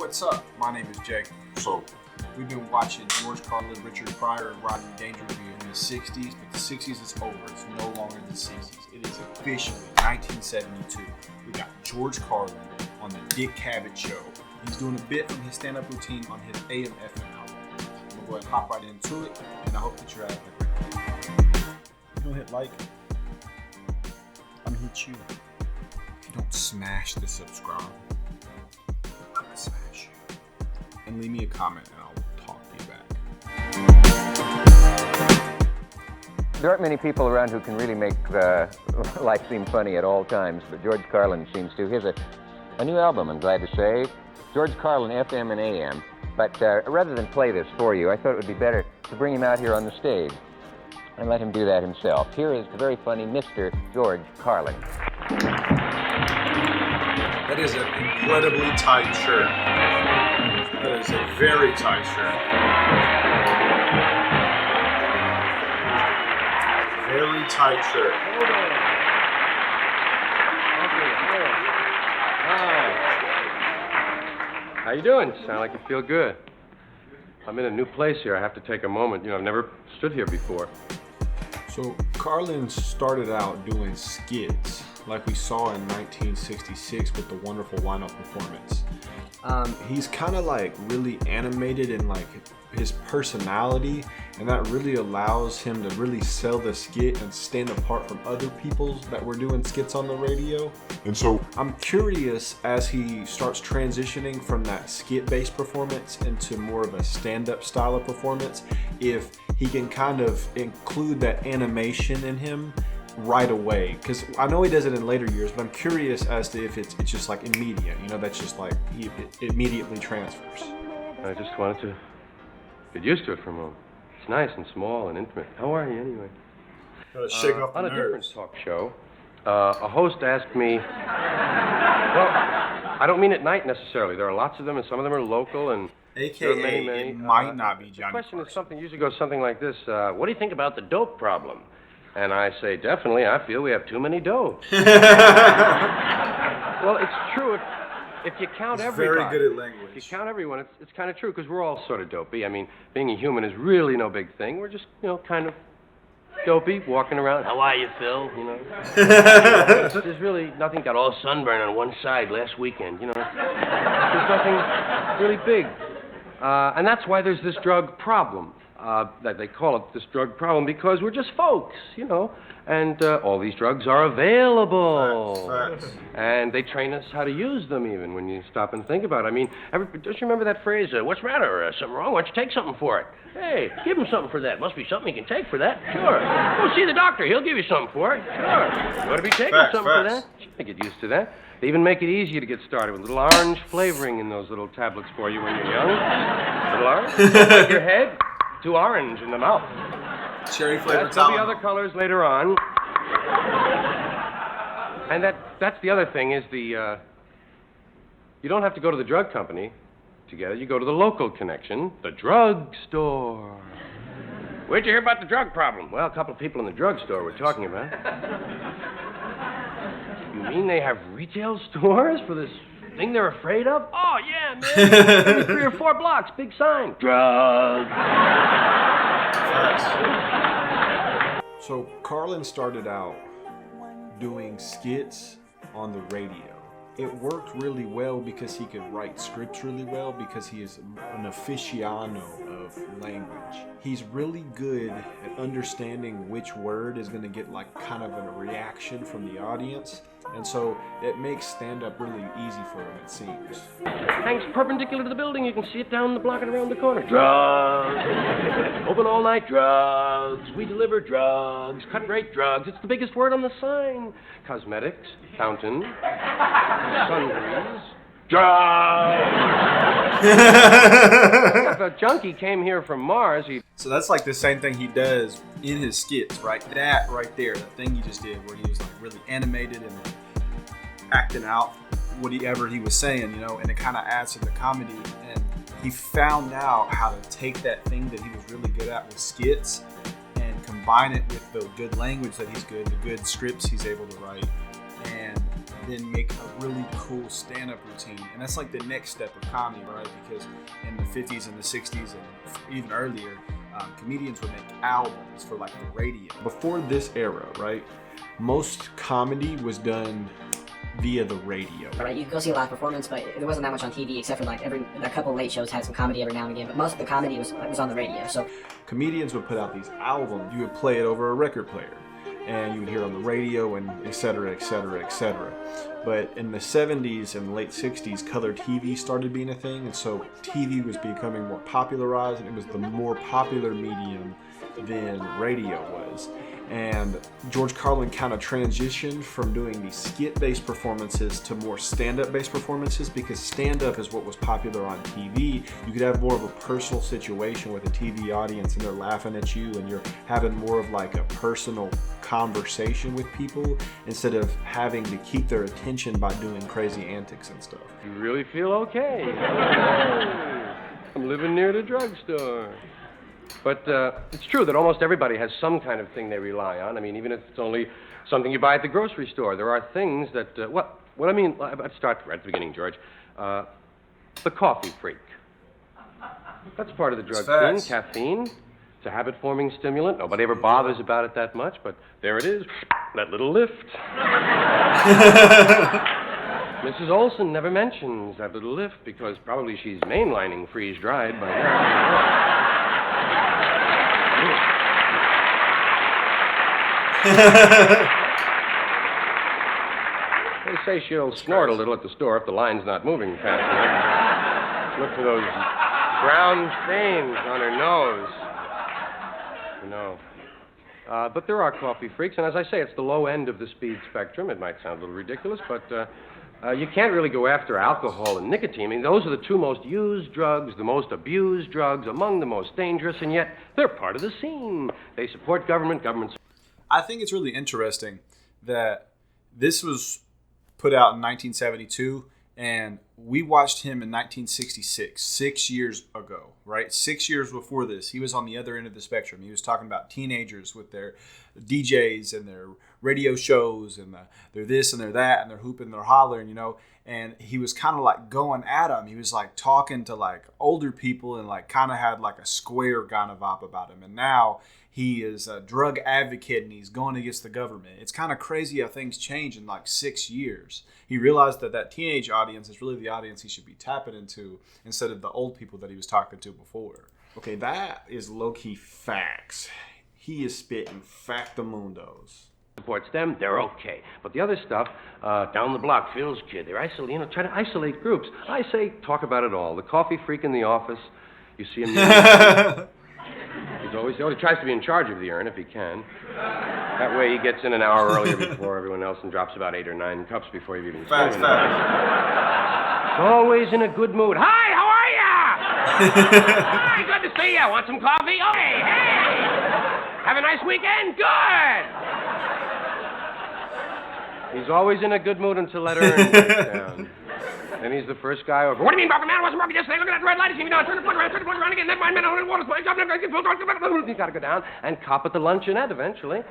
What's up? My name is Jake. So, we've been watching George Carlin, Richard Pryor, and Rodney Dangerfield in the 60s, but the 60s is over. It's no longer the 60s. It is officially 1972. We got George Carlin on the Dick Cavett show. He's doing a bit from his stand-up routine on his AM/FM album. I'm going to go ahead and hop right into it, and I hope that you're having a great day. If you don't hit like, I'm going to hit you. If you don't smash the subscribe, I'm going to smash you. And leave me a comment, and I'll talk to you back. There aren't many people around who can really make life seem funny at all times, but George Carlin seems to. Here's a new album, I'm glad to say. George Carlin, FM and AM. But rather than play this for you, I thought it would be better to bring him out here on the stage and let him do that himself. Here is the very funny Mr. George Carlin. That is an incredibly tight shirt. That is a very tight shirt. Very tight shirt. How you doing? Sound like you feel good. I'm in a new place here. I have to take a moment. I've never stood here before. So Carlin started out doing skits like we saw in 1966 with the wonderful wind-up performance. He's kind of like really animated in like his personality, and that really allows him to really sell the skit and stand apart from other people that were doing skits on the radio. And so I'm curious, as he starts transitioning from that skit-based performance into more of a stand-up style of performance, if he can kind of include that animation in him right away, because I know he does it in later years, but I'm curious as to if it's just like immediate, that's just like he immediately transfers. I just wanted to get used to it for a moment. It's nice and small and intimate. How are you anyway? Shake off the on a nerves. different talk show, a host asked me, well, I don't mean at night necessarily. There are lots of them, and some of them are local, and AKA, there are many. it might not be Johnny. The question is usually goes something like this: what do you think about the dope problem? And I say, definitely, I feel we have too many dopes. Well, it's true if you count everybody. Very good at language. If you count everyone, it's kind of true, because we're all sort of dopey. I mean, being a human is really no big thing. We're just, kind of dopey, walking around. How are you, Phil? There's really nothing. Got all sunburn on one side last weekend, There's nothing really big. And that's why there's this drug problem. That they call it this drug problem, because we're just folks, and all these drugs are available. Facts. And they train us how to use them, even when you stop and think about it. I mean, don't you remember that phrase, what's the matter, something wrong? Why don't you take something for it? Hey, give him something for that. Must be something you can take for that. Sure. Go see the doctor. He'll give you something for it. Sure. You ought to be taking something for that. You get used to that. They even make it easier to get started with a little orange flavoring in those little tablets for you when you're young. Little orange. Like your head. Too orange in the mouth. Cherry flavored. There'll be other colors later on. And that's the other thing is you don't have to go to the drug company together. You go to the local connection, the drug store. Where'd you hear about the drug problem? Well, a couple of people in the drugstore were talking about it. You mean they have retail stores for this thing they're afraid of? Oh, yeah, man. Every 3 or 4 blocks, big sign. Drugs. So Carlin started out doing skits on the radio. It worked really well because he could write scripts really well, because he is an aficionado of language. He's really good at understanding which word is going to get like kind of a reaction from the audience. And so it makes stand-up really easy for him, it seems. Hangs perpendicular to the building. You can see it down the block and around the corner. Drugs. Open all night. Drugs. We deliver drugs. Cut rate drugs. It's the biggest word on the sign. Cosmetics. Fountain. Sundries. Drugs. If a junkie came here from Mars, So that's like the same thing he does in his skits, right? That right there, that thing he just did, where he was like really animated and like acting out whatever he was saying, and it kind of adds to the comedy. And he found out how to take that thing that he was really good at with skits and combine it with the good language that he's good, the good scripts he's able to write, and then make a really cool stand-up routine. And that's like the next step of comedy, right? Because in the 50s and the 60s and even earlier, comedians would make albums for like the radio. Before this era, right, most comedy was done via the radio. Right, you could go see a live performance, but there wasn't that much on TV except for like a couple late shows had some comedy every now and again, but most of the comedy was on the radio. So comedians would put out these albums. You would play it over a record player, and you would hear it on the radio, and et cetera, et cetera, et cetera. But in the 70s and late 60s, color TV started being a thing, and so TV was becoming more popularized, and it was the more popular medium than radio was. And George Carlin kind of transitioned from doing these skit-based performances to more stand-up-based performances, because stand-up is what was popular on TV. You could have more of a personal situation with a TV audience, and they're laughing at you, and you're having more of like a personal conversation with people instead of having to keep their attention by doing crazy antics and stuff. You really feel okay. I'm living near the drugstore. But it's true that almost everybody has some kind of thing they rely on. I mean, even if it's only something you buy at the grocery store, there are things that, what I mean, let's start right at the beginning, George. The coffee freak. That's part of the drug scene, caffeine. It's a habit-forming stimulant. Nobody ever bothers about it that much, but there it is, that little lift. Mrs. Olson never mentions that little lift because probably she's mainlining freeze-dried by now. They say she'll snort a little at the store if the line's not moving fast enough. Look for those brown stains on her nose. You know. But there are coffee freaks, and as I say, it's the low end of the speed spectrum. It might sound a little ridiculous, but you can't really go after alcohol and nicotine. I mean, those are the two most used drugs, the most abused drugs, among the most dangerous, and yet they're part of the scene. They support government. I think it's really interesting that this was put out in 1972, and we watched him in 1966, 6 years ago, right? 6 years before this, he was on the other end of the spectrum. He was talking about teenagers with their DJs and their radio shows, and they're this and they're that, and they're hooping, they're hollering, you know. And he was kind of like going at them. He was like talking to like older people and like kind of had like a square kind of vibe about him. And now he is a drug advocate and he's going against the government. It's kind of crazy how things change in like 6 years. He realized that teenage audience is really the audience he should be tapping into instead of the old people that he was talking to before. Okay, that is low-key facts. He is spitting factamundos. Supports them, they're okay. But the other stuff, down the block, Phil's kid, they're isolating, try to isolate groups. I say, talk about it all. The coffee freak in the office, you see him he always tries to be in charge of the urn if he can. That way he gets in an hour earlier before everyone else and drops about 8 or 9 cups before you've even spoken. Always in a good mood. Hi, how are ya? Hi, good to see ya. Want some coffee? Okay, hey! Have a nice weekend? Good! He's always in a good mood until that urn breaks down. Then he's the first guy over. What do you mean, Barker, man? I wasn't working yesterday. Look at that red light. You know, turn the point around again. Never mind, man. Water supply. You got to go down and cop at the luncheonette eventually.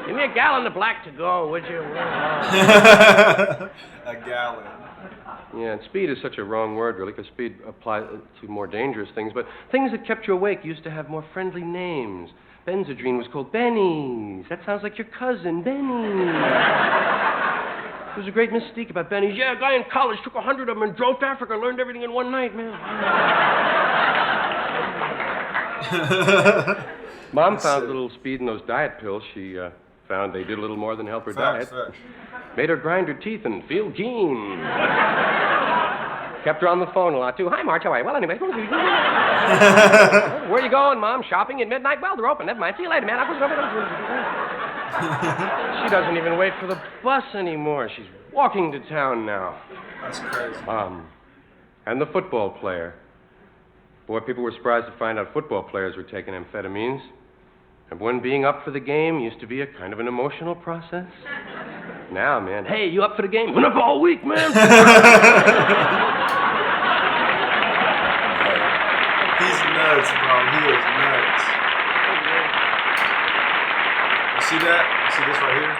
Give me a gallon of black to go, would you? A gallon. Yeah, and speed is such a wrong word, really, because speed applies to more dangerous things. But things that kept you awake used to have more friendly names. Benzodrine was called Benny's. That sounds like your cousin, Benny. There's a great mystique about Benny's. Yeah, a guy in college took 100 of them and drove to Africa, learned everything in one night, man. Mom found a little speed in those diet pills. She found they did a little more than help her diet. Made her grind her teeth and feel keen. Kept her on the phone a lot, too. Hi, Marge, how are you? Well, anyway. Where are you going, Mom? Shopping at midnight? Well, they're open. Never mind. See you later, man. She doesn't even wait for the bus anymore. She's walking to town now. That's crazy. And the football player. Boy, people were surprised to find out football players were taking amphetamines. And when being up for the game used to be a kind of an emotional process. Now, man, hey, you up for the game? Been up all week, man. He's nuts, bro. He is nuts. You see that? You see this right here?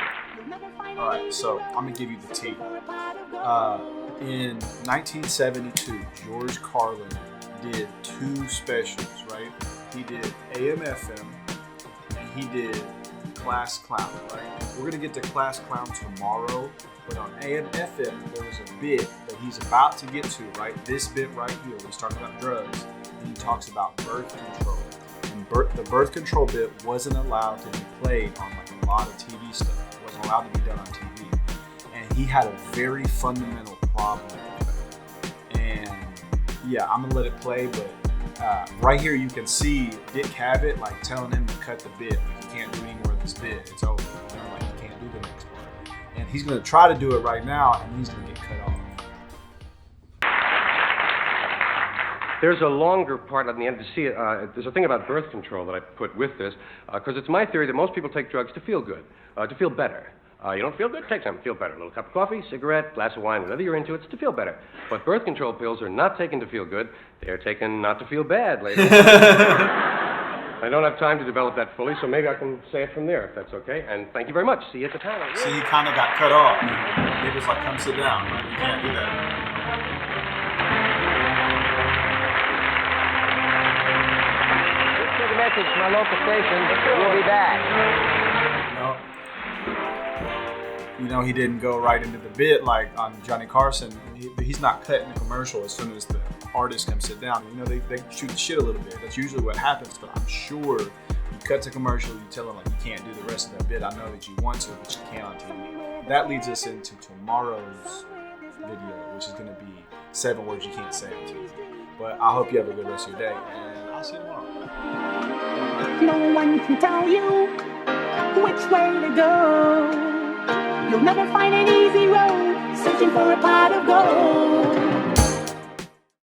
All right, so I'm gonna give you the tea. In 1972, George Carlin did 2 specials, right? He did AM/FM, and he did Class Clown, right? We're gonna get to Class Clown tomorrow, but on AM/FM there was a bit that he's about to get to, right? This bit right here, where he's talking about drugs, and he talks about birth control. And the birth control bit wasn't allowed to be played on like a lot of TV stuff. It wasn't allowed to be done on TV. And he had a very fundamental problem with that. And yeah, I'm gonna let it play, but right here you can see Dick Cavett like telling him to cut the bit. Like, you can't do any more of this bit. It's over. You know, like you can't do the next part. And he's gonna try to do it right now, and he's gonna get cut off. There's a longer part on the end to see it. There's a thing about birth control that I put with this, because it's my theory that most people take drugs to feel good, to feel better. You don't feel good? Take some. Feel better. A little cup of coffee, cigarette, glass of wine, whatever you're into, it's to feel better. But birth control pills are not taken to feel good. They're taken not to feel bad, ladies. I don't have time to develop that fully, so maybe I can say it from there, if that's okay. And thank you very much. See you at the panel. See, he kind of got cut off. It was like, come sit down. Like, you can't do that. Take a message from my local station. We'll be back. You know, he didn't go right into the bit like on Johnny Carson. He's not cutting the commercial as soon as the artist comes sit down. You know, they shoot the shit a little bit. That's usually what happens, but I'm sure you cut the commercial, you tell them like you can't do the rest of that bit. I know that you want to, but you can't on TV. That leads us into tomorrow's video, which is going to be 7 words you can't say on TV. But I hope you have a good rest of your day, and I'll see you tomorrow. No one can tell you which way to go. You'll never find an easy road searching for a pot of gold.